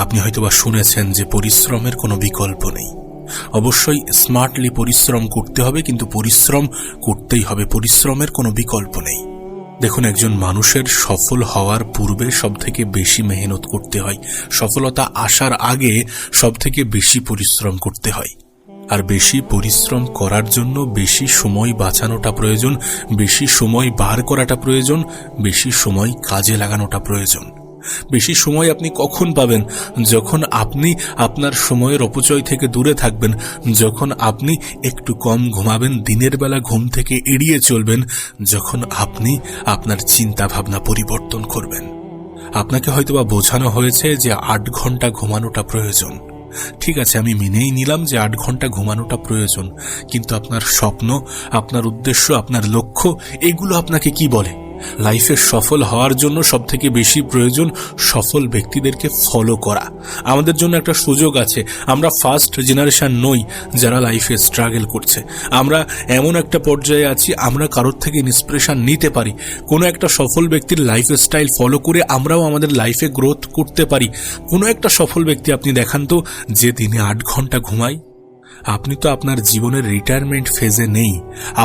আপনি হয়তোবা শুনেছেন যে পরিশ্রমের কোনো বিকল্প নেই। অবশ্যই স্মার্টলি পরিশ্রম করতে হবে, কিন্তু পরিশ্রম করতেই হবে, পরিশ্রমের কোনো বিকল্প নেই। দেখুন, একজন মানুষের সফল হওয়ার পূর্বে সবথেকে বেশি মেহনত করতে হয়, সফলতা আসার আগে সবথেকে বেশি পরিশ্রম করতে হয়। আর বেশি পরিশ্রম করার জন্য বেশি সময় বাঁচানোটা প্রয়োজন, বেশি সময় বার করাটা প্রয়োজন, বেশি সময় কাজে লাগানোটা প্রয়োজন। বেশি সময় আপনি কখন পাবেন? যখন আপনি আপনার সময়ের অপচয় থেকে দূরে থাকবেন, যখন আপনি একটু কম ঘুমাবেন, দিনের বেলা ঘুম থেকে এড়িয়ে চলবেন, যখন আপনি আপনার চিন্তা ভাবনা পরিবর্তন করবেন। আপনাকে হয়তোবা বোঝানো হয়েছে যে 8 ঘন্টা ঘুমানোটা প্রয়োজন। ঠিক আছে, আমি মেনেই নিলাম যে 8 ঘন্টা ঘুমানোটা প্রয়োজন, কিন্তু আপনার স্বপ্ন, আপনার উদ্দেশ্য, আপনার লক্ষ্য, এগুলো আপনাকে কি বলে? লাইফে সফল হওয়ার জন্য সবথেকে বেশি প্রয়োজন সফল ব্যক্তিদেরকে ফলো করা। আমাদের জন্য একটা সুযোগ আছে, আমরা ফার্স্ট জেনারেশন নই যারা লাইফে স্ট্রাগল করছে। আমরা এমন একটা পর্যায়ে আছি, আমরা কারোর থেকে ইন্সপিরেশন নিতে পারি। কোনো একটা সফল ব্যক্তির লাইফ স্টাইল ফলো করে আমরাও আমাদের লাইফে গ্রোথ করতে পারি। কোনো একটা সফল ব্যক্তি আপনি দেখান তো যে দিনে 8 ঘন্টা ঘুমায়। আপনি তো আপনার জীবনের রিটায়ারমেন্ট ফেজে নেই,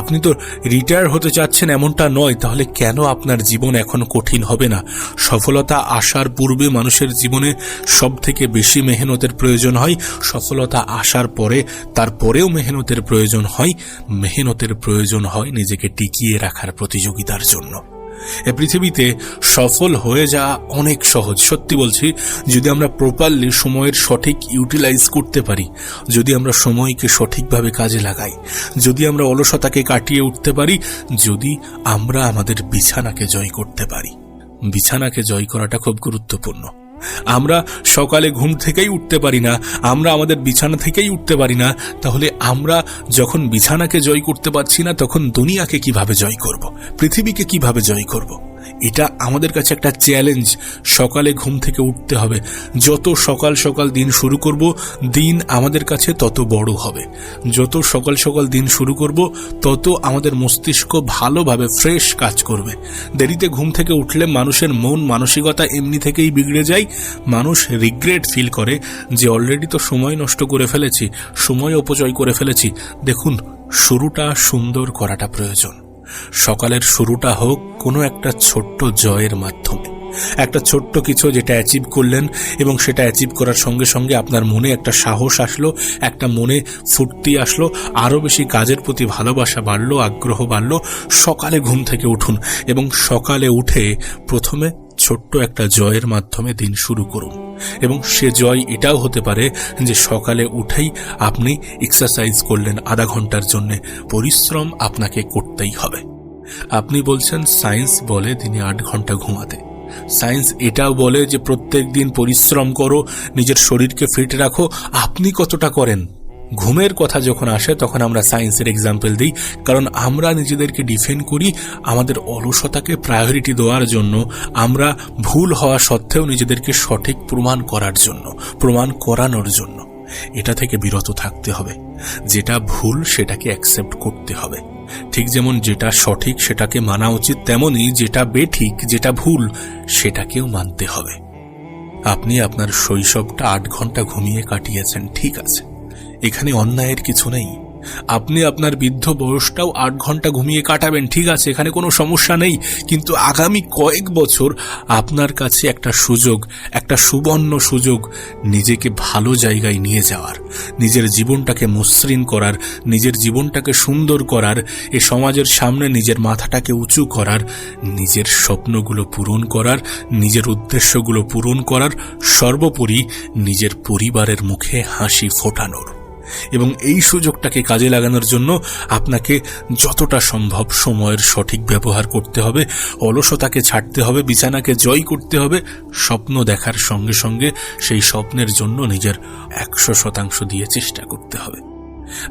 আপনি তো রিটায়ার হতে চাচ্ছেন এমনটা নয়। তাহলে কেন আপনার জীবন এখন কঠিন হবে না? সফলতা আসার পূর্বে মানুষের জীবনে সব থেকে বেশি মেহনতের প্রয়োজন হয়, সফলতা আসার পরে তারপরেও মেহনতের প্রয়োজন হয়। মেহনতের প্রয়োজন হয় নিজেকে টিকিয়ে রাখার প্রতিযোগিতার জন্য। এ পৃথিবীতে সফল হয়ে যাওয়া অনেক সহজ, সত্যি বলছি, যদি আমরা প্রপারলি সময়ের সঠিক ইউটিলাইজ করতে পারি, যদি আমরা সময়কে সঠিকভাবে কাজে লাগাই, যদি আমরা অলসতাকে কাটিয়ে উঠতে পারি, যদি আমরা আমাদের বিছানাকে জয় করতে পারি। বিছানাকে জয় করাটা খুব গুরুত্বপূর্ণ। আমরা সকালে ঘুম থেকেই উঠতে পারি না, আমরা আমাদের বিছানা থেকেই উঠতে পারি না, তাহলে আমরা যখন বিছানাকে জয় করতে পারছি না, তখন দুনিয়াকে কিভাবে জয় করব? পৃথিবীকে কিভাবে জয় করব? এটা আমাদের কাছে একটা চ্যালেঞ্জ। সকালে ঘুম থেকে উঠতে হবে। যত সকাল সকাল দিন শুরু করব, দিন আমাদের কাছে তত বড় হবে। যত সকাল সকাল দিন শুরু করব, তত আমাদের মস্তিষ্ক ভালোভাবে ফ্রেশ কাজ করবে। দেরিতে ঘুম থেকে উঠলে মানুষের মন মানসিকতা এমনি থেকেই বিগড়ে যায়। মানুষ রিগ্রেট ফিল করে যে অলরেডি তো সময় নষ্ট করে ফেলেছি, সময় অপচয় করে ফেলেছি। দেখুন, শুরুটা সুন্দর করাটা প্রয়োজন। সকালের শুরুটা হোক কোনো একটা ছোট্ট জয়ের মাধ্যমে, একটা ছোট্ট কিছু যেটা অ্যাচিভ করলেন, এবং সেটা অ্যাচিভ করার সঙ্গে সঙ্গে আপনার মনে একটা সাহস আসলো, একটা মনে ফুর্তি আসলো, আরও বেশি কাজের প্রতি ভালোবাসা বাড়লো, আগ্রহ বাড়লো। সকালে ঘুম থেকে উঠুন এবং সকালে উঠে প্রথমে ছোট্ট একটা জয়ের মাধ্যমে দিন শুরু করুন। এবং সে জয় এটাও হতে পারে যে সকালে উঠেই আপনি এক্সারসাইজ করলেন আধা ঘন্টার জন্য। পরিশ্রম আপনাকে করতেই হবে। আপনি বলছেন সায়েন্স বলে দিনে 8 ঘন্টা ঘুমাতে, সায়েন্স এটাও বলে যে প্রত্যেক দিন পরিশ্রম করো, নিজের শরীরকে ফিট রাখো। আপনি কতটা করেন? ঘুমের কথা যখন আসে তখন আমরা সায়েন্সের এক্সাম্পল দিই, কারণ আমরা নিজেদেরকে ডিফেন্ড করি আমাদের অলসতাকে প্রায়োরিটি দেওয়ার জন্য, আমরা ভুল হওয়া সত্ত্বেও নিজেদেরকে সঠিক প্রমাণ করার জন্য, প্রমাণ করানোর জন্য। এটা থেকে বিরত থাকতে হবে। যেটা ভুল সেটাকে অ্যাকসেপ্ট করতে হবে। ঠিক যেমন যেটা সঠিক সেটাকে মানা উচিত, তেমনি যেটা বেঠিক, যেটা ভুল, সেটাকেও মানতে হবে। আপনি আপনার শৈশবটা 8 ঘন্টা ঘুমিয়ে কাটিয়েছেন, ঠিক আছে, এখানে অন্যায়ের কিছু নেই। আপনি আপনার বৃদ্ধ বয়সটাও 8 ঘন্টা ঘুমিয়ে কাটাবেন, ঠিক আছে, এখানে কোনো সমস্যা নেই। কিন্তু আগামী কয়েক বছর আপনার কাছে একটা সুযোগ, একটা সুবর্ণ সুযোগ নিজেকে ভালো জায়গায় নিয়ে যাওয়ার, নিজের জীবনটাকে মসৃণ করার, নিজের জীবনটাকে সুন্দর করার, এ সমাজের সামনে নিজের মাথাটাকে উঁচু করার, নিজের স্বপ্নগুলো পূরণ করার, নিজের উদ্দেশ্যগুলো পূরণ করার, সর্বোপরি নিজের পরিবারের মুখে হাসি ফোটানোর। এবং এই সুযোগটাকে কাজে লাগানোর জন্য আপনাকে যতটা সম্ভব সময়ের সঠিক ব্যবহার করতে হবে, অলসতাকে ছাড়তে হবে, বিছানাকে জয় করতে হবে, স্বপ্ন দেখার সঙ্গে সঙ্গে সেই স্বপ্নের জন্য নিজের 100% দিয়ে চেষ্টা করতে হবে।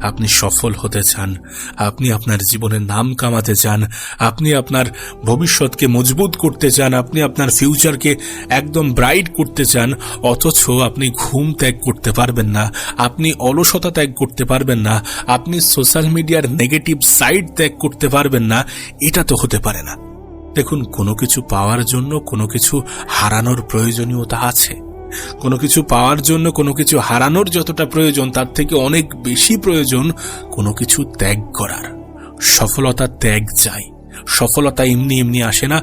আপনি সফল হতে চান, আপনি আপনার জীবনে নাম কামাতে চান, আপনি আপনার ভবিষ্যৎকে মজবুত করতে চান, আপনি আপনার ফিউচারকে একদম ব্রাইট করতে চান, অথচ আপনি ঘুম ত্যাগ করতে পারবেন না, আপনি অলসতা ত্যাগ করতে পারবেন না, আপনি সোশ্যাল মিডিয়ার নেগেটিভ সাইড ত্যাগ করতে পারবেন না। এটা তো হতে পারে না। দেখুন, কোনো কিছু পাওয়ার জন্য কোনো কিছু হারানোর প্রয়োজনীয়তা আছে। কোনো কিছু পাওয়ার জন্য কোনো কিছু হারানোর যতটা প্রয়োজন, তার থেকে অনেক বেশি প্রয়োজন কোনো কিছু ত্যাগ করার। সফলতা ত্যাগ চাই। সফলতা এমনি এমনি আসে না।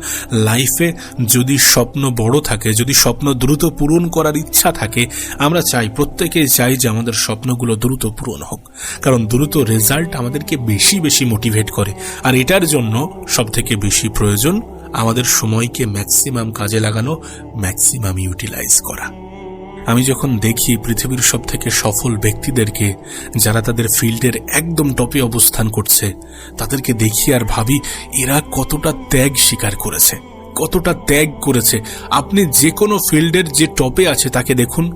লাইফে যদি স্বপ্ন বড় থাকে, যদি স্বপ্ন দ্রুত পূরণ করার ইচ্ছা থাকে, আমরা চাই, প্রত্যেকেই চাই যে আমাদের স্বপ্নগুলো দ্রুত পূরণ হোক, কারণ দ্রুত রেজাল্ট আমাদেরকে বেশি বেশি মোটিভেট করে। আর এটার জন্য সবথেকে বেশি প্রয়োজন আমাদের সময়কে ম্যাক্সিমাম কাজে লাগানো, ম্যাক্সিমাম ইউটিলাইজ করা। আমি যখন দেখি পৃথিবীর সব থেকে সফল ব্যক্তিদেরকে, যারা তাদের ফিল্ডের একদম টপে অবস্থান করছে, তাদেরকে দেখি আর ভাবি এরা কতটা ত্যাগ স্বীকার করেছে, কতটা ত্যাগ করেছে। আপনি যে কোনো ফিল্ডের যে টপে আছে তাকে দেখুন।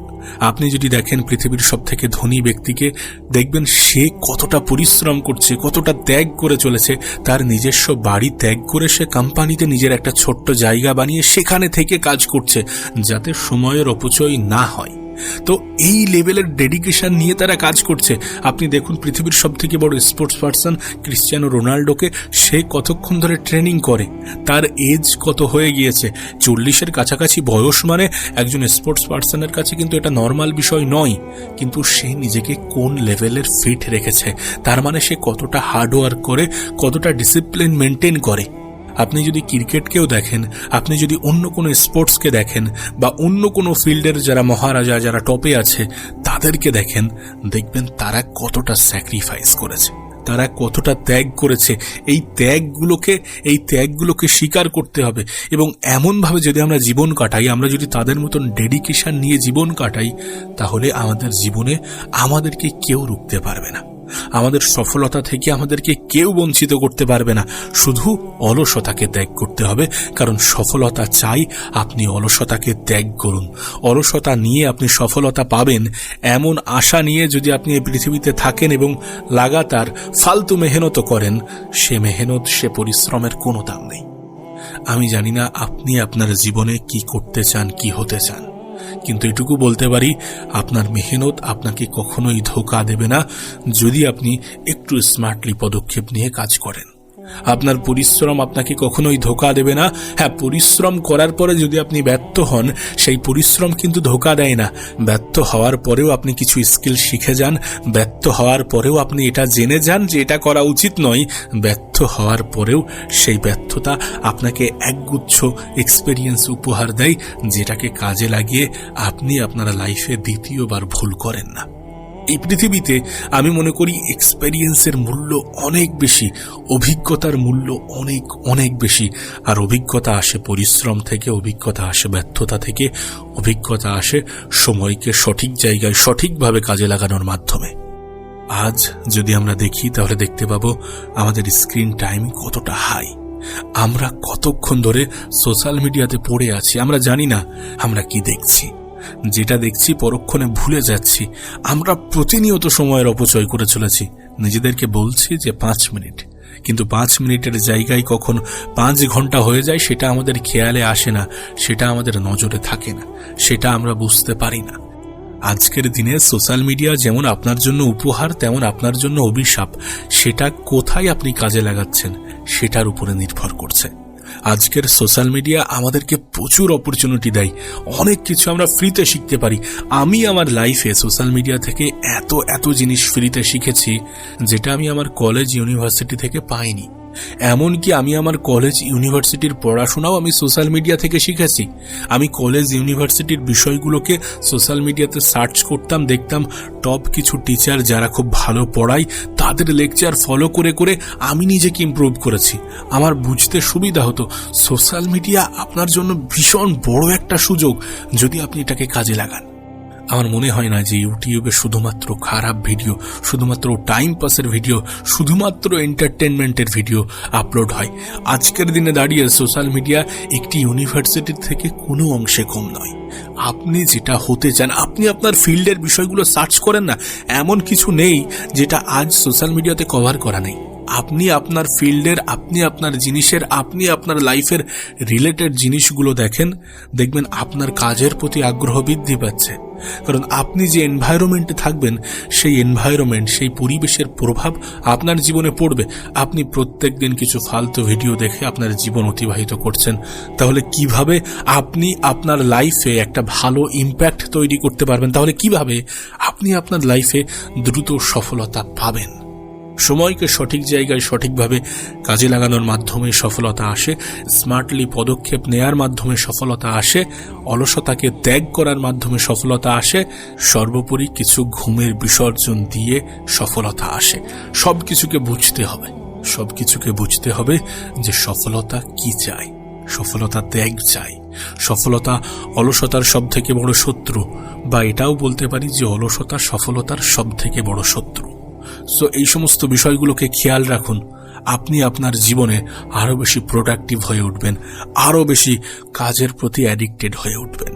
আপনি যদি দেখেন পৃথিবীর সব থেকে ধনী ব্যক্তিকে, দেখবেন সে কতটা পরিশ্রম করছে, কতটা ত্যাগ করে চলেছে। তার নিজস্ব বাড়ি ত্যাগ করে সে কোম্পানিতে নিজের একটা ছোট্ট জায়গা বানিয়ে সেখানে থেকে কাজ করছে, যাতে সময়ের অপচয় না হয়। তো এই লেভেলের ডেডিকেশন নিয়ে তারা কাজ করছে। আপনি দেখুন পৃথিবীর সব থেকে বড় স্পোর্টস পার্সন ক্রিশ্চিয়ানো রোনাল্ডোকে, সে কতক্ষণ ধরে ট্রেনিং করে, তার এজ কত হয়ে গিয়েছে, 40-এর কাছাকাছি বয়স। মানে একজন স্পোর্টস পার্সনের কাছে কিন্তু এটা নর্মাল বিষয় নয়, কিন্তু সে নিজেকে কোন লেভেলের ফিট রেখেছে, তার মানে সে কতটা হার্ডওয়ার্ক করে, কতটা ডিসিপ্লিন মেনটেন করে। আপনি যদি ক্রিকেটকেও দেখেন, আপনি যদি অন্য কোনো স্পোর্টসকে দেখেন, বা অন্য কোনো ফিল্ডের যারা মহারাজা, যারা টপে আছে, তাদেরকে দেখেন, দেখবেন তারা কতটা স্যাক্রিফাইস করেছে, তারা কতটা ত্যাগ করেছে। এই ত্যাগগুলোকে স্বীকার করতে হবে। এবং এমনভাবে যদি আমরা জীবন কাটাই, আমরা যদি তাদের মতন ডেডিকেশন নিয়ে জীবন কাটাই, তাহলে আমাদের জীবনে আমাদেরকে কেউ রুখতে পারবে না। আমাদের সফলতা থেকে আমাদেরকে কেউ বঞ্চিত করতে পারবে না। শুধু অলসতাকে ত্যাগ করতে হবে, কারণ সফলতা চাই আপনি অলসতাকে ত্যাগ করুন। অলসতা নিয়ে আপনি সফলতা পাবেন এমন আশা নিয়ে যদি আপনি এই পৃথিবীতে থাকেন এবং লাগাতার ফালতু মেহনত করেন, সে মেহনত, সে পরিশ্রমের কোনো দাম নেই। আমি জানি না আপনি আপনার জীবনে কি করতে চান, কি হতে চান, কিন্তু এটুকু বলতে পারি, আপনার মেহনত আপনাকে কখনোই ধোঁকা দেবে না যদি আপনি একটু স্মার্টলি পদক্ষেপ নিয়ে কাজ করেন। আপনার পরিশ্রম আপনাকে কখনোই ধোঁকা দেবে না। হ্যাঁ, পরিশ্রম করার পরে যদি আপনি ব্যর্থ হন, সেই পরিশ্রম কিন্তু ধোঁকা দেয় না। ব্যর্থ হওয়ার পরেও আপনি কিছু স্কিল শিখে যান, ব্যর্থ হওয়ার পরেও আপনি এটা জেনে যান যে এটা করা উচিত নয়, ব্যর্থ হওয়ার পরেও সেই ব্যর্থতা আপনাকে একগুচ্ছ এক্সপেরিয়েন্স উপহার দেয়, যেটাকে কাজে লাগিয়ে আপনি আপনার লাইফে দ্বিতীয়বার ভুল করেন না। এই পৃথিবীতে আমি মনে করি এক্সপেরিয়েন্সের মূল্য অনেক বেশি, অভিজ্ঞতার মূল্য অনেক অনেক বেশি। আর অভিজ্ঞতা আসে পরিশ্রম থেকে, অভিজ্ঞতা আসে ব্যর্থতা থেকে, অভিজ্ঞতা আসে সময়কে সঠিক জায়গায় সঠিকভাবে কাজে লাগানোর মাধ্যমে। আজ যদি আমরা দেখি, তাহলে দেখতে পাবো আমাদের স্ক্রিন টাইম কতটা হাই। আমরা কতক্ষণ ধরে সোশ্যাল মিডিয়াতে পড়ে আছি, আমরা জানি না আমরা কি দেখছি। যেটা দেখছি পরক্ষণে ভুলে যাচ্ছি। আমরা প্রতিনিয়ত সময়ের অপচয় করে চলেছি। নিজেদেরকে বলছি যে 5 মিনিট, কিন্তু 5 মিনিটের জায়গায় কখন 5 ঘন্টা হয়ে যায় সেটা আমাদের খেয়ালে আসে না, সেটা আমাদের নজরে থাকে না, সেটা আমরা বুঝতে পারি না। আজকের দিনে সোশ্যাল মিডিয়া যেমন আপনার জন্য উপহার, তেমন আপনার জন্য অভিশাপ। সেটা কোথায় আপনি কাজে লাগাচ্ছেন সেটার উপরে নির্ভর করছে। আজকের সোশ্যাল মিডিয়া আমাদেরকে প্রচুর অপরচুনিটি দেয়, অনেক কিছু আমরা ফ্রিতে শিখতে পারি। আমি আমার লাইফে সোশ্যাল মিডিয়া থেকে এত জিনিস ফ্রিতে শিখেছি, যেটা আমি আমার কলেজ ইউনিভার্সিটি থেকে পাইনি। এমনকি আমি আমার কলেজ ইউনিভার্সিটির পড়াশোনাও আমি সোশ্যাল মিডিয়া থেকে শিখেছি। আমি কলেজ ইউনিভার্সিটির বিষয়গুলোকে সোশ্যাল মিডিয়াতে সার্চ করতাম, দেখতাম টপ কিছু টিচার যারা খুব ভালো পড়ায়, তাদের লেকচার ফলো করে করে আমি নিজেকে ইমপ্রুভ করেছি। আমার বুঝতে সুবিধা হতো। সোশ্যাল মিডিয়া আপনার জন্য ভীষণ বড় একটা সুযোগ, যদি আপনি এটাকে কাজে লাগান। আমার মনে হয় না যে ইউটিউবে শুধুমাত্র খারাপ ভিডিও, শুধুমাত্র টাইম পাসের ভিডিও, শুধুমাত্র এন্টারটেনমেন্টের ভিডিও আপলোড হয়। আজকের দিনে দাঁড়িয়ে সোশ্যাল মিডিয়া একটি ইউনিভার্সিটির থেকে কোনো অংশে কম নয়। আপনি যেটা হতে চান, আপনি আপনার ফিল্ডের বিষয়গুলো সার্চ করেন না, এমন কিছু নেই যেটা আজ সোশ্যাল মিডিয়াতে কভার করা নেই। আপনি আপনার ফিল্ডের, আপনি আপনার জিনিসের, আপনি আপনার লাইফের রিলেটেড জিনিসগুলো দেখেন, দেখবেন আপনার কাজের প্রতি আগ্রহ বৃদ্ধি পাচ্ছে। কারণ আপনি যে এনভায়রনমেন্টে থাকবেন সেই এনভায়রনমেন্ট, সেই পরিবেশের প্রভাব আপনার জীবনে পড়বে। আপনি প্রত্যেকদিন কিছু ফালতু ভিডিও দেখে আপনার জীবন অতিবাহিত করছেন, তাহলে কিভাবে আপনি আপনার লাইফে একটা ভালো ইম্প্যাক্ট তৈরি করতে পারবেন? তাহলে কিভাবে আপনি আপনার লাইফে দ্রুত সফলতা পাবেন? সময়কে সঠিক জায়গায় সঠিকভাবে কাজে লাগানোর মাধ্যমে সফলতা আসে, স্মার্টলি পদক্ষেপ নেয়ার মাধ্যমে সফলতা আসে, অলসতাকে ত্যাগ করার মাধ্যমে সফলতা আসে, সর্বোপরি কিছু ঘুমের বিসর্জন দিয়ে সফলতা আসে। সবকিছুকে বুঝতে হবে যে সফলতা কি চাই। সফলতা ত্যাগ চাই। সফলতা অলসতার সব থেকে বড় শত্রু, বা এটাও বলতে পারি যে অলসতা সফলতার সব থেকে বড় শত্রু। সো এই সমস্ত বিষয়গুলোকে খেয়াল রাখুন। আপনি আপনার জীবনে আরো বেশি প্রোডাক্টিভ হয়ে উঠবেন, আরো বেশি কাজের প্রতি অ্যাডিক্টেড হয়ে উঠবেন।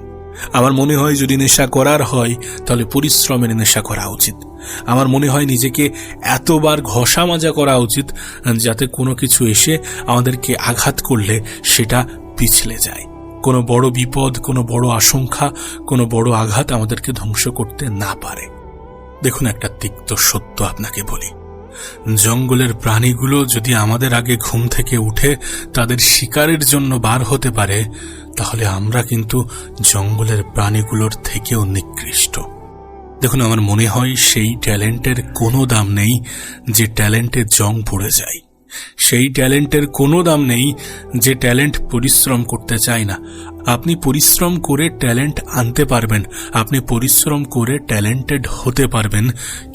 আমার মনে হয় যদি নেশা করার হয় তাহলে পরিশ্রমের নেশা করা উচিত। আমার মনে হয় নিজেকে এতবার ঘষা মাজা করা উচিত যাতে কোনো কিছু এসে আমাদেরকে আঘাত করলে সেটা পিছলে যায়। কোনো বড় বিপদ, কোনো বড় আশঙ্কা, কোনো বড় আঘাত আমাদেরকে ধ্বংস করতে না পারে। দেখুন, একটা তিক্ত সত্য আপনাকে বলি, জঙ্গলের প্রাণীগুলো যদি আমাদের আগে ঘুম থেকে উঠে তাদের শিকারের জন্য বার হতে পারে, তাহলে আমরা কিন্তু জঙ্গলের প্রাণীগুলোর থেকেও নিকৃষ্ট। দেখুন, আমার মনে হয় সেই ট্যালেন্টের কোনো দাম নেই যে ট্যালেন্টে জং পড়ে যায়। সেই ট্যালেন্টের কোনো দাম নেই যে ট্যালেন্ট পরিশ্রম করতে চায় না। আপনি পরিশ্রম করে ট্যালেন্ট আনতে পারবেন, আপনি পরিশ্রম করে ট্যালেন্টেড হতে পারবেন,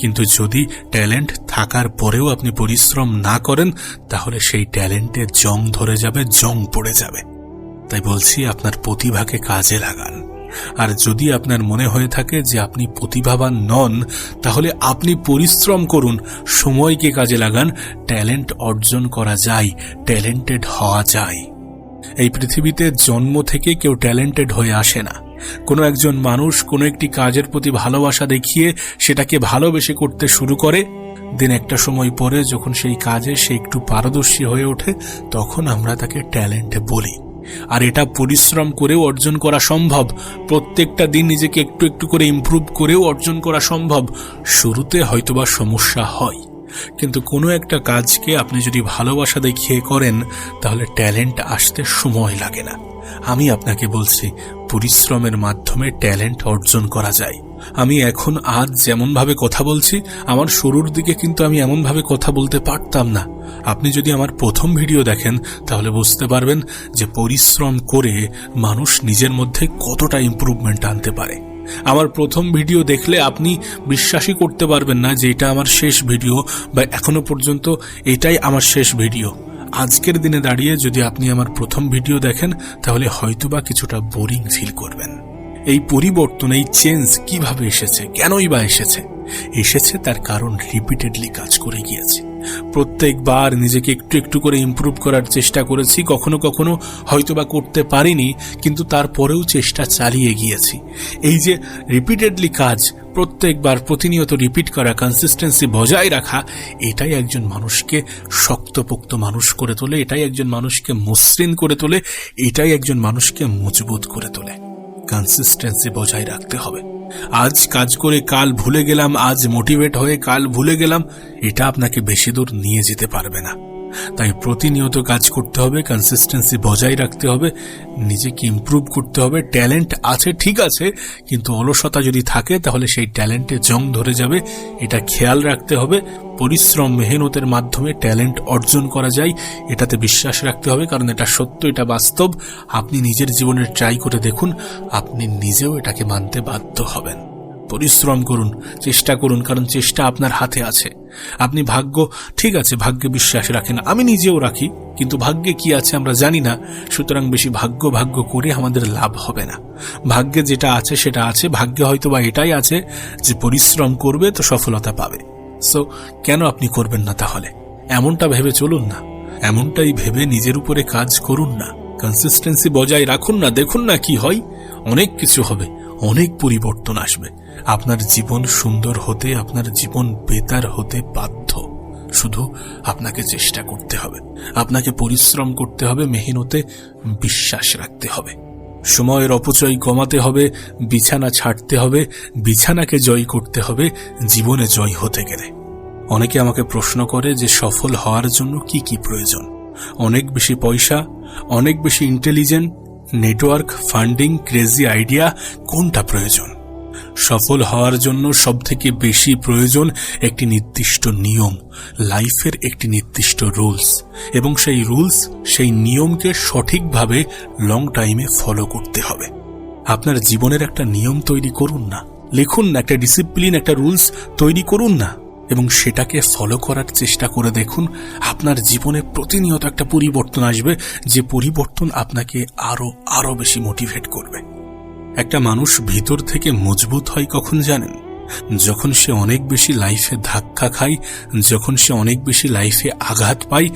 কিন্তু যদি ট্যালেন্ট থাকার পরেও আপনি পরিশ্রম না করেন তাহলে সেই ট্যালেন্টে জং ধরে যাবে, জং পড়ে যাবে। তাই বলছি, আপনার প্রতিভাকে কাজে লাগান। আর যদি আপনার মনে হয়ে থাকে যে আপনি প্রতিভাবান নন, তাহলে আপনি পরিশ্রম করুন, সময়কে কাজে লাগান। ট্যালেন্ট অর্জন করা যায়, ট্যালেন্টেড হওয়া যায়। এই পৃথিবীতে জন্ম থেকে কেউ ট্যালেন্টেড হয়ে আসে না। কোনো একজন মানুষ কোনো একটি কাজের প্রতি ভালোবাসা দেখিয়ে সেটাকে ভালোবেসে করতে শুরু করে, দিন একটা সময় পরে যখন সেই কাজে সে একটু পারদর্শী হয়ে ওঠে, তখন আমরা তাকে ট্যালেন্ট বলি। আর এটা পরিশ্রম করেও অর্জন করা সম্ভব। প্রত্যেকটা দিন নিজেকে একটু একটু করে ইমপ্রুভ করেও অর্জন করা সম্ভব। শুরুতে হয়তোবা সমস্যা হয়, কিন্তু কোনো একটা কাজকে আপনি যদি ভালোবাসা দেখিয়ে করেন তাহলে ট্যালেন্ট আসতে সময় লাগে না। আমি আপনাকে বলছি, পরিশ্রমের মাধ্যমে ট্যালেন্ট অর্জন করা যায়। আমি এখন আজ যেমনভাবে কথা বলছি, আমার শুরুর দিকে কিন্তু আমি এমনভাবে কথা বলতে পারতাম না। আপনি যদি আমার প্রথম ভিডিও দেখেন তাহলে বুঝতে পারবেন যে পরিশ্রম করে মানুষ নিজের মধ্যে কতটা ইমপ্রুভমেন্ট আনতে পারে। আমার প্রথম ভিডিও দেখলে আপনি বিশ্বাসই করতে পারবেন না যে এটা আমার শেষ ভিডিও, বা এখনো পর্যন্ত এটাই আমার শেষ ভিডিও। আজকের দিনে দাঁড়িয়ে যদি আপনি আমার প্রথম ভিডিও দেখেন তাহলে হয়তোবা কিছুটা বোরিং ফিল করবেন। এই পরিবর্তন, এই চেঞ্জ কিভাবে এসেছে, কেনই বা এসেছে তার কারণ রিপিটেডলি কাজ করে গিয়েছে। প্রত্যেকবার নিজেকে একটু একটু করে ইমপ্রুভ করার চেষ্টা করেছি। কখনো কখনো হয়তোবা করতে পারিনি, কিন্তু তারপরেও চেষ্টা চালিয়ে গিয়েছি। এই যে রিপিটেডলি কাজ, প্রত্যেকবার প্রতিনিয়ত রিপিট করা, কনসিস্টেন্সি বজায় রাখা, এটাই একজন মানুষকে শক্তপোক্ত মানুষ করে তোলে, এটাই একজন মানুষকে মসৃণ করে তোলে, এটাই একজন মানুষকে মজবুত করে তোলে। কনসিস্টেন্সি বজায় রাখতে হবে। আজ কাজ করে কাল ভুলে গেলাম, আজ মোটিভেট হয়ে কাল ভুলে গেলাম, এটা আপনাকে বেশি দূর নিয়ে যেতে পারবে না। তাই প্রতিনিয়ত কাজ করতে হবে, কনসিস্টেন্সি বজায় রাখতে হবে, নিজেকে ইমপ্রুভ করতে হবে। ট্যালেন্ট আছে ঠিক আছে, কিন্তু অলসতা যদি থাকে তাহলে সেই ট্যালেন্টে জং ধরে যাবে, এটা খেয়াল রাখতে হবে। পরিশ্রম, মেহনতের মাধ্যমে ট্যালেন্ট অর্জন করা যায়, এটাতে বিশ্বাস রাখতে হবে, কারণ এটা সত্য, এটা বাস্তব। আপনি নিজের জীবনে ট্রাই করে দেখুন, আপনি নিজেও এটাকে মানতে বাধ্য হবেন। পরিশ্রম করুন, চেষ্টা করুন, কারণ চেষ্টা আপনার হাতে আছে। আপনি ভাগ্য, ঠিক আছে, ভাগ্যে বিশ্বাস রাখেন, আমি নিজেও রাখি, কিন্তু ভাগ্যে কি আছে আমরা জানি না। সুতরাং বেশি ভাগ্য করে আমাদের লাভ হবে না। ভাগ্যে যেটা আছে সেটা আছে। ভাগ্যে হয়তো বা এটাই আছে যে পরিশ্রম করবে তো সফলতা পাবে। সো কেন আপনি করবেন না তাহলে? এমনটা ভেবে চলুন না, এমনটাই ভেবে নিজের উপরে কাজ করুন না, কনসিস্টেন্সি বজায় রাখুন না, দেখুন না কি হয়। অনেক কিছু হবে, অনেক পরিবর্তন আসবে। আপনার জীবন সুন্দর হতে, আপনার জীবন বেতার হতে বাধ্য। শুধু আপনাকে চেষ্টা করতে হবে, আপনাকে পরিশ্রম করতে হবে, মেহনতে বিশ্বাস রাখতে হবে। সময়ের অপচয় কমাতে হবে, বিছানা ছাড়তে হবে, বিছানাকে জয় করতে হবে জীবনে জয় হতে গেলে। অনেকে আমাকে প্রশ্ন করে যে সফল হওয়ার জন্য কি কি প্রয়োজন। অনেক বেশি পয়সা, অনেক বেশি intelligent, network, funding, crazy idea, কোনটা প্রয়োজন? সফল হওয়ার জন্য সবথেকে বেশি প্রয়োজন একটি নির্দিষ্ট নিয়ম, লাইফের একটি নির্দিষ্ট রুলস, এবং সেই রুলস, সেই নিয়মকে সঠিকভাবে লং টাইমে ফলো করতে হবে। আপনার জীবনের একটা নিয়ম তৈরি করুন না, লিখুন না, একটা ডিসিপ্লিন, একটা রুলস তৈরি করুন না, এবং সেটাকে ফলো করার চেষ্টা করে দেখুন। আপনার জীবনে প্রতিনিয়ত একটা পরিবর্তন আসবে, যে পরিবর্তন আপনাকে আরো বেশি মোটিভেট করবে। একটা মানুষ ভিতর থেকে মজবুত হয় কখন জানেন? যখন সে অনেক বেশি লাইফে ধাক্কা খায়, যখন সে অনেক বেশি লাইফে আঘাত পায়,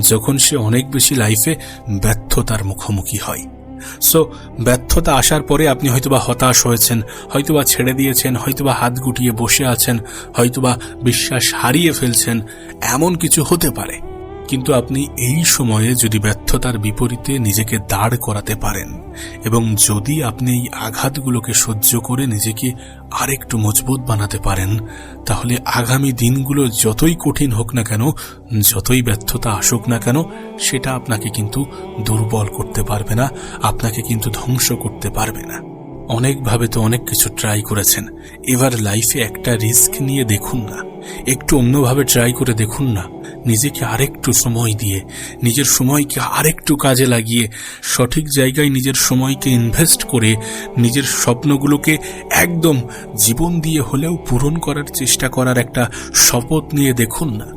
যখন সে অনেক বেশি লাইফে ব্যর্থতার মুখোমুখি হয়। সো ব্যর্থতা আসার পরে আপনি হয়তোবা হতাশ হয়েছেন, হয়তোবা ছেড়ে দিয়েছেন, হয়তোবা হাত গুটিয়ে বসে আছেন, হয়তোবা বিশ্বাস হারিয়ে ফেলছেন, এমন কিছু হতে পারে। কিন্তু আপনি এই সময়ে যদি ব্যর্থতার বিপরীতে নিজেকে দাঁড় করাতে পারেন, এবং যদি আপনি এই আঘাতগুলোকে সহ্য করে নিজেকে আরেকটু মজবুত বানাতে পারেন, তাহলে আগামী দিনগুলো যতই কঠিন হোক না কেন, যতই ব্যর্থতা আসুক না কেন, সেটা আপনাকে কিন্তু দুর্বল করতে পারবে না, আপনাকে কিন্তু ধ্বংস করতে পারবে না। অনেকভাবে তো অনেক কিছু ট্রাই করেছেন, এবার লাইফে একটা রিস্ক নিয়ে দেখুন না, একটু অন্যভাবে ট্রাই করে দেখুন না। নিজেকে আরেকটু সময় দিয়ে, নিজের সময়কে আরেকটু কাজে লাগিয়ে, সঠিক জায়গায় নিজের সময়কে ইনভেস্ট করে, নিজের স্বপ্নগুলোকে একদম জীবন দিয়ে হলেও পূরণ করার চেষ্টা করার একটা শপথ নিয়ে দেখুন না।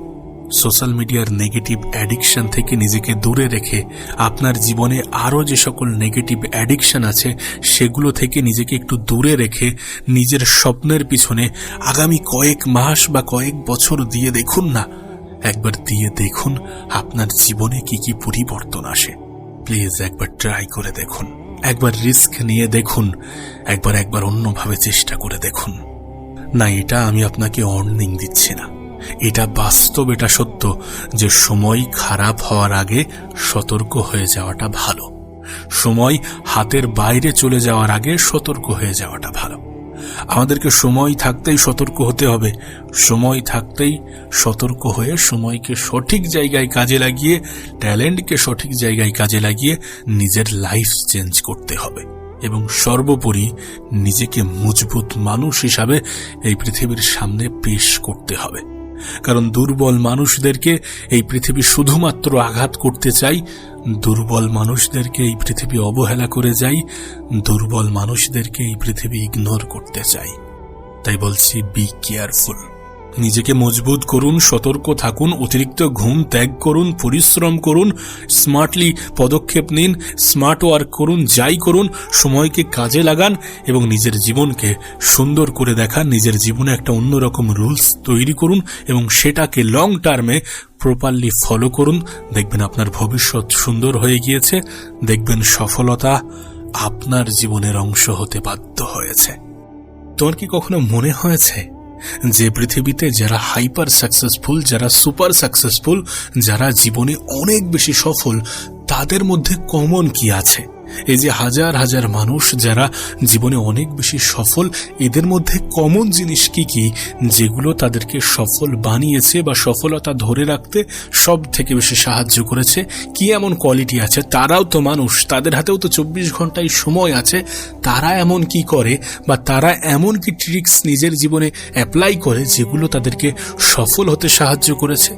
সোশ্যাল মিডিয়ার নেগেটিভ অ্যাডিকশন থেকে নিজেকে দূরে রেখে, আপনার জীবনে আরও যে সকল নেগেটিভ অ্যাডিকশন আছে সেগুলো থেকে নিজেকে একটু দূরে রেখে নিজের স্বপ্নের পিছনে আগামী কয়েক মাস বা কয়েক বছর দিয়ে দেখুন না। একবার দিয়ে দেখুন আপনার জীবনে কি কি পরিবর্তন আসে। প্লিজ একবার ট্রাই করে দেখুন, একবার রিস্ক নিয়ে দেখুন, একবার অন্যভাবে চেষ্টা করে দেখুন। না, এটা আমি আপনাকে ওয়ার্নিং দিচ্ছি না, এটা বাস্তব, এটা সত্য যে সময় খারাপ হওয়ার আগে সতর্ক হয়ে যাওয়াটা ভালো। সময় হাতের বাইরে চলে যাওয়ার আগে সতর্ক হয়ে যাওয়াটা ভালো। আমাদেরকে সময় থাকতেই সতর্ক হতে হবে, সময় থাকতেই সতর্ক হয়ে সময়কে সঠিক জায়গায় কাজে লাগিয়ে, ট্যালেন্টকে সঠিক জায়গায় কাজে লাগিয়ে নিজের লাইফ চেঞ্জ করতে হবে, এবং সর্বোপরি নিজেকে মজবুত মানুষ হিসাবে এই পৃথিবীর সামনে পেশ করতে হবে। কারণ দুর্বল মানুষদেরকে এই পৃথিবী শুধুমাত্র আঘাত করতে চাই, দুর্বল মানুষদেরকে এই পৃথিবী অবহেলা করে যাই, দুর্বল মানুষদেরকে এই পৃথিবী ইগনোর করতে চাই। তাই বলছি, বি কেয়ারফুল। নিজেকে মজবুত করুন, সতর্ক থাকুন, অতিরিক্ত ঘুম ত্যাগ করুন, পরিশ্রম করুন, স্মার্টলি পদক্ষেপ নিন, স্মার্ট ওয়ার্ক করুন, যাই করুন সময়কে কাজে লাগান এবং নিজের জীবনকে সুন্দর করে দেখান। নিজের জীবনে একটা অন্যরকম রুলস তৈরি করুন এবং সেটাকে লং টার্মে প্রপারলি ফলো করুন। দেখবেন আপনার ভবিষ্যৎ সুন্দর হয়ে গিয়েছে, দেখবেন সফলতা আপনার জীবনের অংশ হতে বাধ্য হয়েছে। তোমার কি কখনো মনে হয়েছে যে পৃথিবীতে যারা হাইপার সাকসেসফুল, যারা সুপার সাকসেসফুল, যারা জীবনে অনেক বেশি সফল, তাদের মধ্যে কমন কি আছে? এই যে হাজার হাজার মানুষ যারা জীবনে অনেক বেশি সফল, এদের মধ্যে কমন জিনিস কি কি যেগুলো তাদেরকে সফল বানিয়েছে বা সফলতা ধরে রাখতে সব থেকে বেশি সাহায্য করেছে? কি এমন কোয়ালিটি আছে? তারাও তো মানুষ, তাদের হাতেও তো 24 ঘন্টায় সময় আছে। তারা এমন কি করে বা তারা এমন কি ট্রিক্স নিজের জীবনে অ্যাপ্লাই করে যেগুলো তাদেরকে সফল হতে সাহায্য করেছে?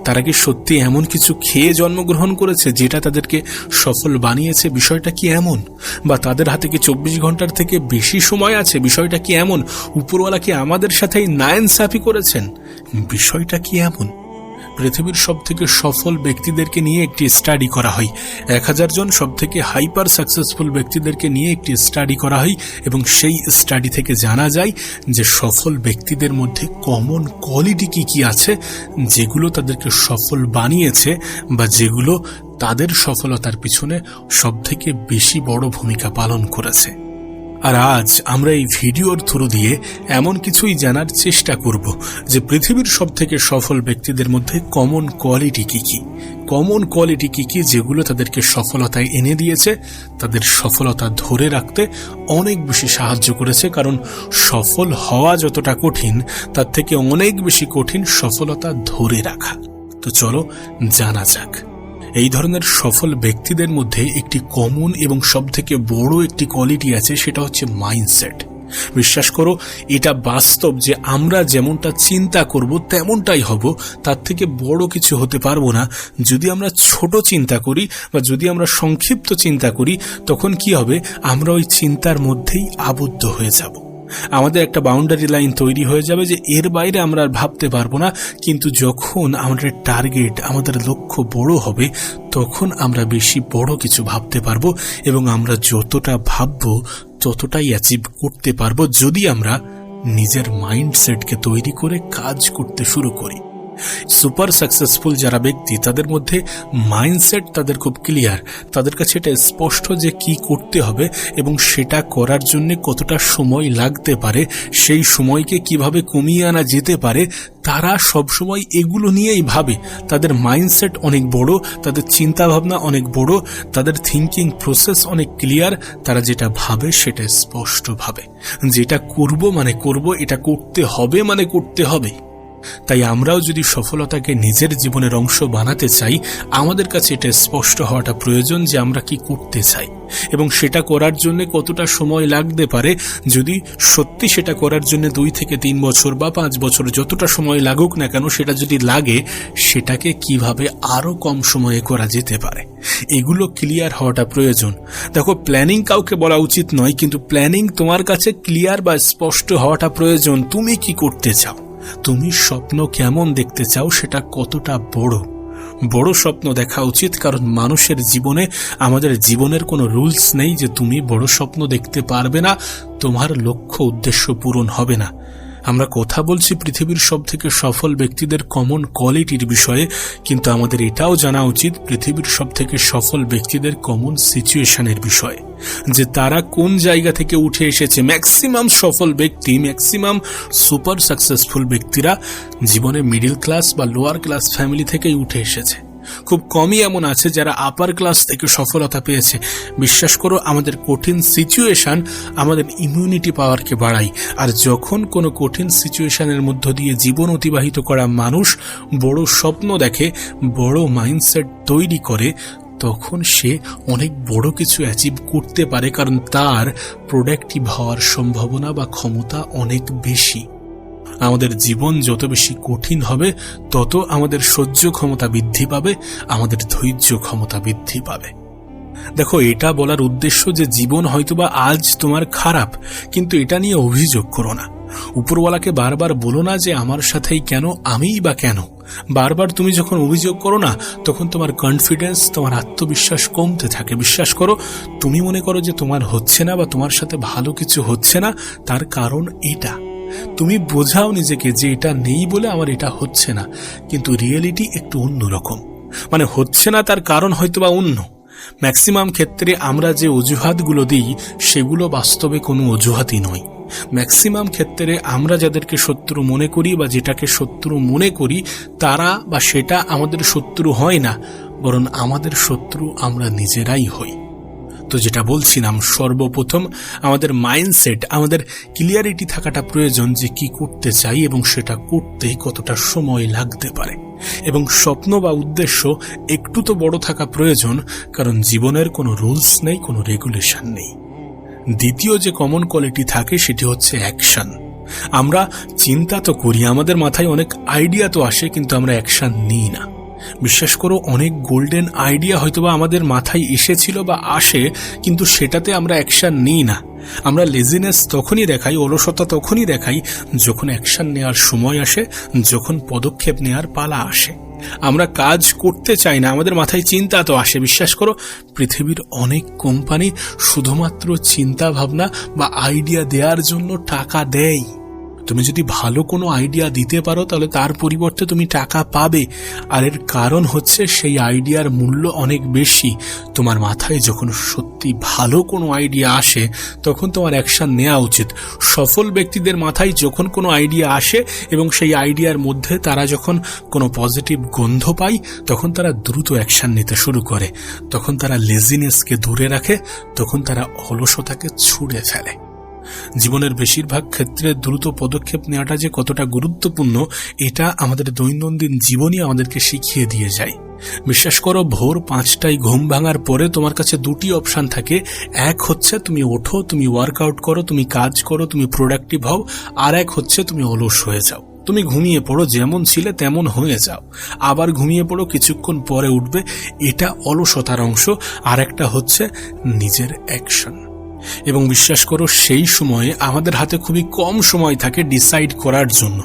তারা কি সত্যি এমন কিছু খেয়ে জন্মগ্রহণ করেছে যেটা তাদেরকে সফল বানিয়েছে? বিষয়টা কি এমন? বা তাদের হাতে কি 24 ঘন্টার থেকে বেশি সময় আছে? বিষয়টা কি এমন? উপরওয়ালা কি আমাদের সাথেই নাইনসাফি করেছেন? বিষয়টা কি এমন? পৃথিবীর সব থেকে সফল ব্যক্তিদেরকে নিয়ে একটি স্টাডি করা হয়, 1000 জন সব থেকে হাইপার সাকসেসফুল ব্যক্তিদেরকে নিয়ে একটি স্টাডি করা হয়, এবং সেই স্টাডি থেকে জানা যায় যে সফল ব্যক্তিদের মধ্যে কমন কোয়ালিটি কি কি আছে যেগুলো তাদেরকে সফল বানিয়েছে বা যেগুলো তাদের সফলতার পিছনে সব থেকে বেশি বড় ভূমিকা পালন করেছে। আর আজ আমরা এই ভিডিওর থ্রু দিয়ে এমন কিছুই জানার চেষ্টা করব যে পৃথিবীর সব থেকে সফল ব্যক্তিদের মধ্যে কমন কোয়ালিটি কি কি, কমন কোয়ালিটি কি কি যেগুলো তাদেরকে সফলতায় এনে দিয়েছে, তাদের সফলতা ধরে রাখতে অনেক বেশি সাহায্য করেছে। কারণ সফল হওয়া যতটা কঠিন, তার থেকে অনেক বেশি কঠিন সফলতা ধরে রাখা। তো চলো জানা যাক। এই ধরনের সফল ব্যক্তিদের মধ্যে একটি কমন এবং সবথেকে বড় একটি কোয়ালিটি আছে, সেটা হচ্ছে মাইন্ডসেট। বিশ্বাস করো, এটা বাস্তব যে আমরা যেমনটা চিন্তা করব তেমনটাই হব, তার থেকে বড় কিছু হতে পারবো না। যদি আমরা ছোট চিন্তা করি বা যদি আমরা সংক্ষিপ্ত চিন্তা করি, তখন কি হবে, আমরা ওই চিন্তার মধ্যেই আবদ্ধ হয়ে যাব। আমাদের একটা বাউন্ডারি লাইন তৈরি হয়ে যাবে যে এর বাইরে আমরা আর ভাবতে পারবো না। কিন্তু যখন আমাদের টার্গেট, আমাদের লক্ষ্য বড় হবে, তখন আমরা বেশি বড় কিছু ভাবতে পারবো এবং আমরা যতটা ভাববো ততটাই অ্যাচিভ করতে পারবো, যদি আমরা নিজের মাইন্ডসেটকে তৈরি করে কাজ করতে শুরু করি। সুপার সাকসেসফুল যারা ব্যক্তি, তাদের মধ্যে মাইন্ডসেট তাদের খুব ক্লিয়ার। তাদের কাছে এটা স্পষ্ট যে কি করতে হবে এবং সেটা করার জন্য কতটা সময় লাগতে পারে, সেই সময়কে কিভাবে কমিয়ে আনা যেতে পারে। তারা সবসময় এগুলো নিয়েই ভাবে। তাদের মাইন্ডসেট অনেক বড়, তাদের চিন্তা ভাবনা অনেক বড়, তাদের থিঙ্কিং প্রসেস অনেক ক্লিয়ার। তারা যেটা ভাবে সেটা স্পষ্ট ভাবে। যেটা করব মানে করব, এটা করতে হবে মানে করতে হবে। তাই আমরাও যদি সফলতাকে নিজের জীবনের অংশ বানাতে চাই, আমাদের কাছে এটা স্পষ্ট হওয়াটা প্রয়োজন যে আমরা কি করতে চাই এবং সেটা করার জন্য কতটা সময় লাগতে পারে। যদি সত্যি সেটা করার জন্য 2 থেকে 3 বছর বা 5 বছর যতটা সময় লাগুক না কেন, সেটা যদি লাগে, সেটাকে কিভাবে আরো কম সময়ে করা যেতে পারে, এগুলো ক্লিয়ার হওয়াটা প্রয়োজন। দেখো, প্ল্যানিং কাউকে বলা উচিত নয়, কিন্তু প্ল্যানিং তোমার কাছে ক্লিয়ার বা স্পষ্ট হওয়াটা প্রয়োজন। তুমি কি করতে চাও, তুমি স্বপ্ন কেমন দেখতে চাও, সেটা কতটা বড় স্বপ্ন দেখা উচিত। কারণ মানুষের জীবনে, আমাদের জীবনের কোনো রুলস নেই যে তুমি বড় স্বপ্ন দেখতে পারবে না, তোমার লক্ষ্য উদ্দেশ্য পূরণ হবে না। আমরা কথা বলছি পৃথিবীর সবথেকে সফল ব্যক্তিদের কমন কোয়ালিটির বিষয়ে, কিন্তু আমাদের এটাও জানা উচিত পৃথিবীর সবথেকে সফল ব্যক্তিদের কমন সিচুয়েশনের বিষয়ে, যে তারা কোন জায়গা থেকে উঠে এসেছে। ম্যাক্সিমাম সফল ব্যক্তি, ম্যাক্সিমাম সুপার সাকসেসফুল ব্যক্তিরা জীবনে মিডল ক্লাস বা লোয়ার ক্লাস ফ্যামিলি থেকেই উঠে এসেছে। খুব কমই এমন আছে যারা আপার ক্লাস থেকে সফলতা পেয়েছে। বিশ্বাস করো, আমাদের কঠিন সিচুয়েশন আমাদের ইমিউনিটি পাওয়ারকে বাড়ায়। আর যখন কোনো কঠিন সিচুয়েশনের মধ্য দিয়ে জীবন অতিবাহিত করা মানুষ বড় স্বপ্ন দেখে, বড় মাইন্ডসেট তৈরি করে, তখন সে অনেক বড় কিছু অ্যাচিভ করতে পারে। কারণ তার প্রোডাক্টিভ হওয়ার সম্ভাবনা বা ক্ষমতা অনেক বেশি। আমাদের জীবন যত বেশি কঠিন হবে, তত আমাদের সহ্য ক্ষমতা বৃদ্ধি পাবে, আমাদের ধৈর্য ক্ষমতা বৃদ্ধি পাবে। দেখো, এটা বলার উদ্দেশ্য যে জীবন হয়তোবা আজ তোমার খারাপ, কিন্তু এটা নিয়ে অভিযোগ করো না। উপরওয়ালাকে বারবার বলো না যে আমার সাথেই কেন, আমিই বা কেন। বারবার তুমি যখন অভিযোগ করো না, তখন তোমার কনফিডেন্স, তোমার আত্মবিশ্বাস কমতে থাকে। বিশ্বাস করো, তুমি মনে করো যে তোমার হচ্ছে না বা তোমার সাথে ভালো কিছু হচ্ছে না, তার কারণ এটা। তুমি বোঝাও নিজেকে যে এটা নেই বলে আমার এটা হচ্ছে না, কিন্তু রিয়েলিটি একটু অন্যরকম। মানে হচ্ছে না তার কারণ হয়তোবা অন্য। ম্যাক্সিমাম ক্ষেত্রে আমরা যে অজুহাতগুলো দিই, সেগুলো বাস্তবে কোনো অজুহাতই নয়। ম্যাক্সিমাম ক্ষেত্রে আমরা যাদেরকে শত্রু মনে করি বা যেটাকে শত্রু মনে করি, তারা বা সেটা আমাদের শত্রু হয় না, বরং আমাদের শত্রু আমরা নিজেরাই হই। তো যেটা বলছিলাম, সর্বপ্রথম আমাদের মাইন্ডসেট, আমাদের ক্লিয়ারিটি থাকাটা প্রয়োজন যে কি করতে চাই এবং সেটা করতে কতটা সময় লাগতে পারে। এবং স্বপ্ন বা উদ্দেশ্য একটু তো বড় থাকা প্রয়োজন, কারণ জীবনের কোনো রুলস নেই, কোনো রেগুলেশন নেই। দ্বিতীয় যে কমন কোয়ালিটি থাকে সেটি হচ্ছে অ্যাকশন। আমরা চিন্তা তো করি, আমাদের মাথায় অনেক আইডিয়া তো আসে, কিন্তু আমরা অ্যাকশন নিই না। বিশ্বাস করো, অনেক গোল্ডেন আইডিয়া হয়তোবা আমাদের মাথায় এসেছিল বা আসে, কিন্তু সেটাতে আমরা অ্যাকশন নিই না। আমরা লেজিনেস তখনই দেখাই, অলসতা তখনই দেখাই যখন অ্যাকশন নেওয়ার সময় আসে, যখন পদক্ষেপ নেওয়ার পালা আসে। আমরা কাজ করতে চাই না, আমাদের মাথায় চিন্তা তো আসে। বিশ্বাস করো, পৃথিবীর অনেক কোম্পানি শুধুমাত্র চিন্তা ভাবনা বা আইডিয়া দেওয়ার জন্য টাকা দেয়। তুমি যদি ভালো কোনো আইডিয়া দিতে পারো তাহলে তার পরিবর্তে তুমি টাকা পাবে। আর এর কারণ হচ্ছে সেই আইডিয়ার মূল্য অনেক বেশি। তোমার মাথায় যখন সত্যি ভালো কোনো আইডিয়া আসে তখন তোমার অ্যাকশন নেওয়া উচিত। সফল ব্যক্তিদের মাথায় যখন কোনো আইডিয়া আসে এবং সেই আইডিয়ার মধ্যে তারা যখন কোনো পজিটিভ গন্ধ পায় তখন তারা দ্রুত অ্যাকশন নিতে শুরু করে। তখন তারা লেজিনেসকে দূরে রাখে, তখন তারা অলসতাকে ছুঁড়ে ফেলে। জীবনের বেশিরভাগ ক্ষেত্রে দ্রুত পদক্ষেপ নেওয়াটা যে কতটা গুরুত্বপূর্ণ এটা আমাদের দৈনন্দিন জীবনই আমাদেরকে শিখিয়ে দিয়ে যায়। বিশ্বাস করো, ভোর 5টায় ঘুম ভাঙার পরে তোমার কাছে দুটি অপশন থাকে। এক হচ্ছে তুমি ওঠো, তুমি ওয়ার্কআউট করো, তুমি কাজ করো, তুমি প্রোডাক্টিভ হও। আর এক হচ্ছে তুমি অলস হয়ে যাও, তুমি ঘুমিয়ে পড়ো, যেমন ছিলে তেমন হয়ে যাও, আবার ঘুমিয়ে পড়ো, কিছুক্ষণ পরে উঠবে। এটা অলসতার অংশ। আর একটা হচ্ছে নিজের অ্যাকশন। এবং বিশ্বাস করো, সেই সময়ে আমাদের হাতে খুবই কম সময় থাকে ডিসাইড করার জন্য।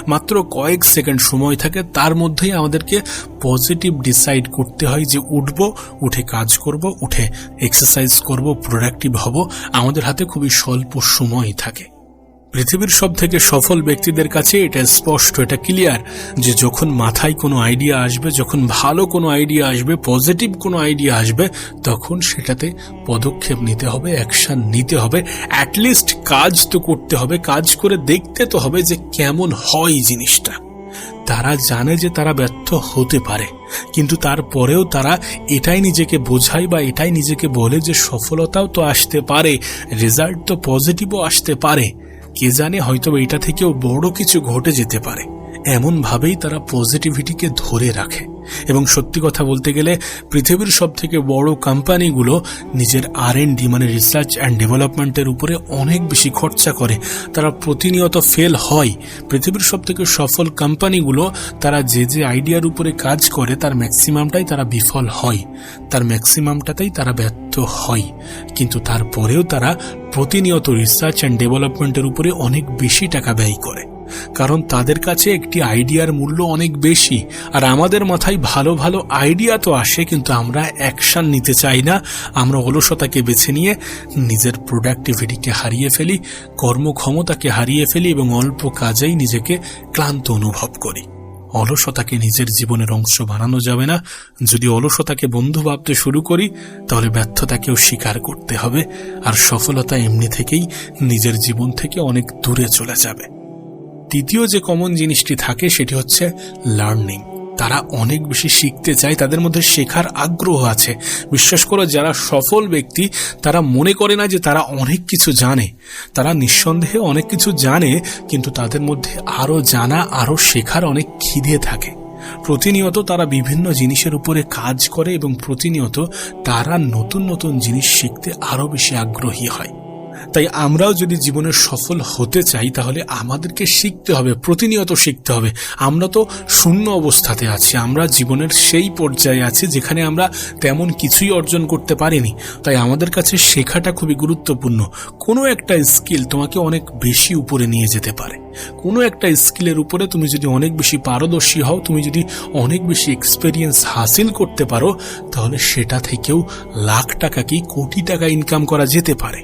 মাত্র কয়েক সেকেন্ড সময় থাকে, তার মধ্যেই আমাদেরকে পজিটিভ ডিসাইড করতে হয় যে উঠব, উঠে কাজ করব, উঠে এক্সারসাইজ করব, প্রোডাক্টিভ হব। আমাদের হাতে খুবই স্বল্প সময় থাকে। পৃথিবীর সব থেকে সফল ব্যক্তিদের কাছে এটা স্পষ্ট, এটা ক্লিয়ার যে যখন মাথায় কোনো আইডিয়া আসবে, যখন ভালো কোনো আইডিয়া আসবে, পজিটিভ কোনো আইডিয়া আসবে, তখন সেটাতে পদক্ষেপ নিতে হবে, অ্যাকশন নিতে হবে। অ্যাটলিস্ট কাজ তো করতে হবে, কাজ করে দেখতে তো হবে যে কেমন হয় জিনিসটা। তারা জানে যে তারা ব্যর্থ হতে পারে, কিন্তু তারপরেও তারা এটাই নিজেকে বোঝায় বা এটাই নিজেকে বলে যে সফলতাও তো আসতে পারে, রেজাল্ট তো পজিটিভও আসতে পারে। কে জানে, হয়তো এটা থেকেও বড় কিছু ঘটে যেতে পারে। এমন ভাবেই তারা পজিটিভিটিকে ধরে রাখে। এবং সত্যি কথা বলতে গেলে পৃথিবীর সব থেকে বড় কোম্পানিগুলো নিজের R&D মানে রিসার্চ অ্যান্ড ডেভেলপমেন্টের উপরে অনেক বেশি খরচা করে। তারা প্রতিনিয়ত ফেল হয়। পৃথিবীর সব থেকে সফল কোম্পানিগুলো তারা যে যে আইডিয়ার উপরে কাজ করে তার ম্যাক্সিমামটাই তারা বিফল হয়, তার ম্যাক্সিমামটাতেই তারা ব্যর্থ হয়। কিন্তু তারপরেও তারা প্রতিনিয়ত রিসার্চ অ্যান্ড ডেভেলপমেন্টের উপরে অনেক বেশি টাকা ব্যয় করে, কারণ তাদের কাছে একটি আইডিয়ার মূল্য অনেক বেশি। আর আমাদের মাথায় ভালো ভালো আইডিয়া তো আসে, কিন্তু আমরা অ্যাকশন নিতে চাই না। আমরা অলসতাকে বেছে নিয়ে নিজের প্রোডাক্টিভিটিকে হারিয়ে ফেলি, কর্মক্ষমতাকে হারিয়ে ফেলি এবং অল্প কাজেই নিজেকে ক্লান্ত অনুভব করি। অলসতাকে নিজের জীবনের অংশ বানানো যাবে না। যদি অলসতাকে বন্ধু ভাবতে শুরু করি তাহলে ব্যর্থতাকেও স্বীকার করতে হবে, আর সফলতা এমনি থেকেই নিজের জীবন থেকে অনেক দূরে চলে যাবে। তৃতীয় যে কমন জিনিসটি থাকে সেটি হচ্ছে লার্নিং। তারা অনেক বেশি শিখতে চায়, তাদের মধ্যে শেখার আগ্রহ আছে। বিশ্বাস করো, যারা সফল ব্যক্তি তারা মনে করে না যে তারা অনেক কিছু জানে। তারা নিঃসন্দেহে অনেক কিছু জানে, কিন্তু তাদের মধ্যে আরো জানা, আরো শেখার অনেক খিদে থাকে। প্রতিনিয়ত তারা বিভিন্ন জিনিসের উপরে কাজ করে এবং প্রতিনিয়ত তারা নতুন নতুন জিনিস শিখতে আরো বেশি আগ্রহী হয়। তাই আমরাও যদি জীবনে সফল হতে চাই তাহলে আমাদেরকে শিখতে হবে, প্রতিনিয়ত শিখতে হবে। আমরা তো শূন্য অবস্থাতে আছি, আমরা জীবনের সেই পর্যায়ে আছি যেখানে আমরা তেমন কিছুই অর্জন করতে পারিনি। তাই আমাদের কাছে শেখাটা খুবই গুরুত্বপূর্ণ। কোনো একটা স্কিল তোমাকে অনেক বেশি উপরে নিয়ে যেতে পারে। কোনো একটা স্কিলের উপরে তুমি যদি অনেক বেশি পারদর্শী হও, তুমি যদি অনেক বেশি এক্সপেরিয়েন্স হাসিল করতে পারো, তাহলে সেটা থেকেও লাখ টাকা কি কোটি টাকা ইনকাম করা যেতে পারে।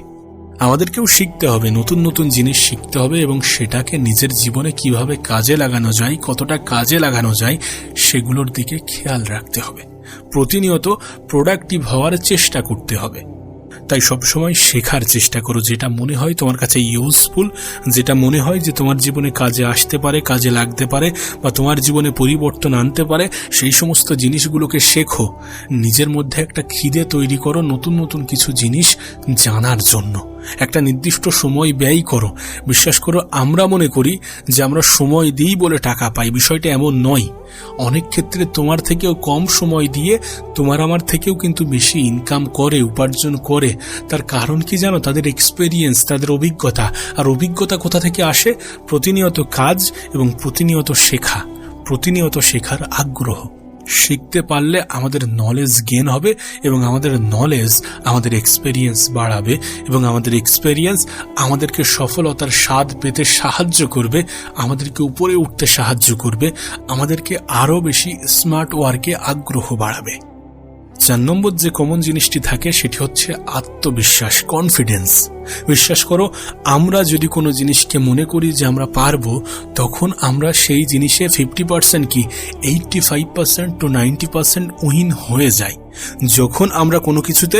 আমাদেরকেও শিখতে হবে, নতুন নতুন জিনিস শিখতে হবে এবং সেটাকে নিজের জীবনে কিভাবে কাজে লাগানো যায়, কতটা কাজে লাগানো যায় সেগুলোর দিকে খেয়াল রাখতে হবে। প্রতিনিয়ত প্রোডাক্টিভ হওয়ার চেষ্টা করতে হবে। তাই সবসময় শেখার চেষ্টা করো, যেটা মনে হয় তোমার কাছে ইউজফুল, যেটা মনে হয় যে তোমার জীবনে কাজে আসতে পারে, কাজে লাগতে পারে বা তোমার জীবনে পরিবর্তন আনতে পারে, সেই সমস্ত জিনিসগুলোকে শেখো। নিজের মধ্যে একটা খিদে তৈরি করো নতুন নতুন কিছু জিনিস জানার জন্য। একটা নির্দিষ্ট সময় ব্যয় করো। বিশ্বাস করো, আমরা মনে করি যে আমরা সময় দিই বলে টাকা পাই, বিষয়টা এমন নয়। অনেক ক্ষেত্রে তোমার থেকেও কম সময় দিয়ে তোমার আমার থেকেও কিন্তু বেশি ইনকাম করে, উপার্জন করে। তার কারণ কি জানো? তাদের এক্সপেরিয়েন্স, তাদের অভিজ্ঞতা। আর অভিজ্ঞতা কোথা থেকে আসে? প্রতিনিয়ত কাজ এবং প্রতিনিয়ত শেখা, প্রতিনিয়ত শেখার আগ্রহ। শিখতে পারলে আমাদের নলেজ গেইন হবে এবং আমাদের নলেজ আমাদের এক্সপেরিয়েন্স বাড়াবে এবং আমাদের এক্সপেরিয়েন্স আমাদেরকে সফলতার স্বাদ পেতে সাহায্য করবে, আমাদেরকে উপরে উঠতে সাহায্য করবে, আমাদেরকে আরো বেশি স্মার্ট ওয়ার্কে আগ্রহ বাড়াবে। 4 নম্বর যে কমন জিনিসটি থাকে সেটি হচ্ছে আত্মবিশ্বাস, কনফিডেন্স। বিশ্বাস করো, আমরা যদি কোনো জিনিসকে মনে করি যে আমরা পারবো, তখন আমরা সেই জিনিসে 50% কি 85% to 90% উইন হয়ে যাই। যখন আমরা কোনো কিছুতে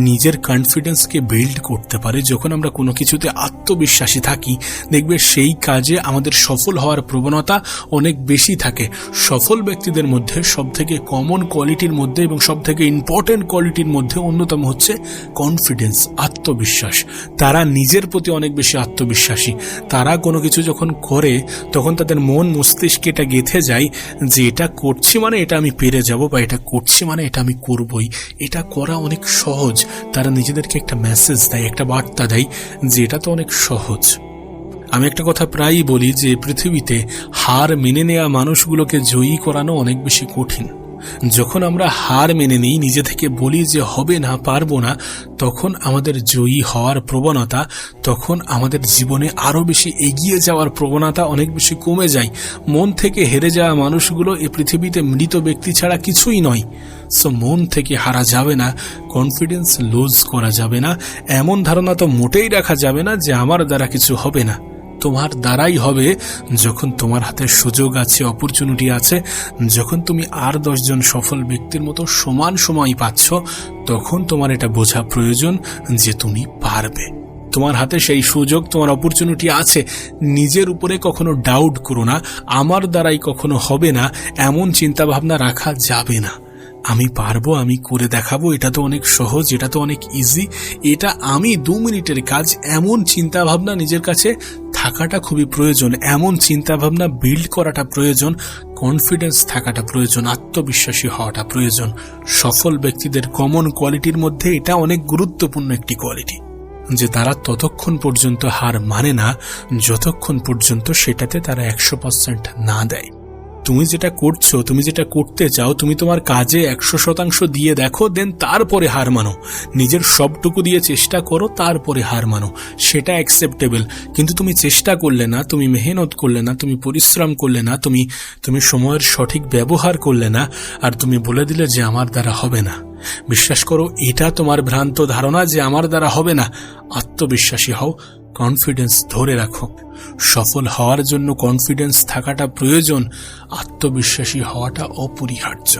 নিজের কনফিডেন্সকে বিল্ড করতে পারি, যখন আমরা কোনো কিছুতে আত্মবিশ্বাসী থাকি, দেখবে সেই কাজে আমাদের সফল হওয়ার প্রবণতা অনেক বেশি থাকে। সফল ব্যক্তিদের মধ্যে সবথেকে কমন কোয়ালিটির মধ্যে এবং সবথেকে ইম্পর্টেন্ট কোয়ালিটির মধ্যে অন্যতম হচ্ছে কনফিডেন্স, আত্মবিশ্বাস। তারা নিজের প্রতি অনেক বেশি আত্মবিশ্বাসী। তারা কোনো কিছু যখন করে তখন তাদের মন মস্তিষ্কে এটা গেঁথে যায় যে এটা করছি মানে এটা আমি পেরে যাব, বা এটা করছি মানে এটা আমি করবই, এটা করা অনেক সহজ। তারা নিজেদেরকে একটা মেসেজ দেয়, একটা বার্তা দেয় যে এটা তো অনেক সহজ। আমি একটা কথা প্রায়ই বলি যে পৃথিবীতে হার মেনে নেওয়া মানুষগুলোকে জয়ী করানো অনেক বেশি কঠিন। যখন আমরা হার মেনে নিই, নিজে থেকে বলি যে হবে না, পারবো না, তখন আমাদের জয়ী হওয়ার প্রবণতা, তখন আমাদের জীবনে আরো বেশি এগিয়ে যাওয়ার প্রবণতা অনেক বেশি কমে যায়। মন থেকে হেরে যাওয়া মানুষগুলো এ পৃথিবীতে মৃত ব্যক্তি ছাড়া কিছুই নয়। সো মন থেকে হারা যাবে না, কনফিডেন্স লুজ করা যাবে না, এমন ধারণা তো মোটেই রাখা যাবে না যে আমার দ্বারা কিছু হবে না। তোমার দ্বারাই হবে যখন তোমার হাতে সুযোগ আছে, অপরচুনিটি আছে, যখন তুমি আর 10 জন সফল ব্যক্তির মতো সমান সময় পাচ্ছ, তখন তোমার এটা বোঝা প্রয়োজন যে তুমি পারবে। তোমার হাতে সেই সুযোগ, তোমার অপরচুনিটি আছে। নিজের উপরে কখনো ডাউট করো না, আমার দ্বারাই কখনো হবে না, এমন চিন্তা ভাবনা রাখা যাবে না। আমি পারবো, আমি করে দেখাবো, এটা তো অনেক সহজ, এটা তো অনেক ইজি, এটা আমি 2 মিনিটের কাজ, এমন চিন্তা ভাবনা নিজের কাছে থাকাটা খুবই প্রয়োজন। এমন চিন্তা ভাবনা বিল্ড করাটা প্রয়োজন, কনফিডেন্স থাকাটা প্রয়োজন, আত্মবিশ্বাসী হওয়াটা প্রয়োজন। সফল ব্যক্তিদের কমন কোয়ালিটির মধ্যে এটা অনেক গুরুত্বপূর্ণ একটি কোয়ালিটি, যে তারা ততক্ষণ পর্যন্ত হার মানে না যতক্ষণ পর্যন্ত সেটাতে তারা 100% না দেয়। তুমি যেটা করছো, তুমি যেটা করতে চাও, তুমি তোমার কাজে 100% দিয়ে দেখো, দেন তারপরে হার মানো। নিজের সবটুকু দিয়ে চেষ্টা করো, তারপরে হার মানো, সেটা অ্যাকসেপ্টেবল। কিন্তু তুমি চেষ্টা করলে না, তুমি মেহনত করলে না, তুমি পরিশ্রম করলে না, তুমি সময়ের সঠিক ব্যবহার করলে না, আর তুমি বলে দিলে যে আমার দ্বারা হবে না। বিশ্বাস করো, এটা তোমার ভ্রান্ত ধারণা যে আমার দ্বারা হবে না। আত্মবিশ্বাসী হও, কনফিডেন্স ধরে রাখো। সফল হওয়ার জন্য কনফিডেন্স থাকাটা প্রয়োজন, আত্মবিশ্বাসী হওয়াটা অপরিহার্য।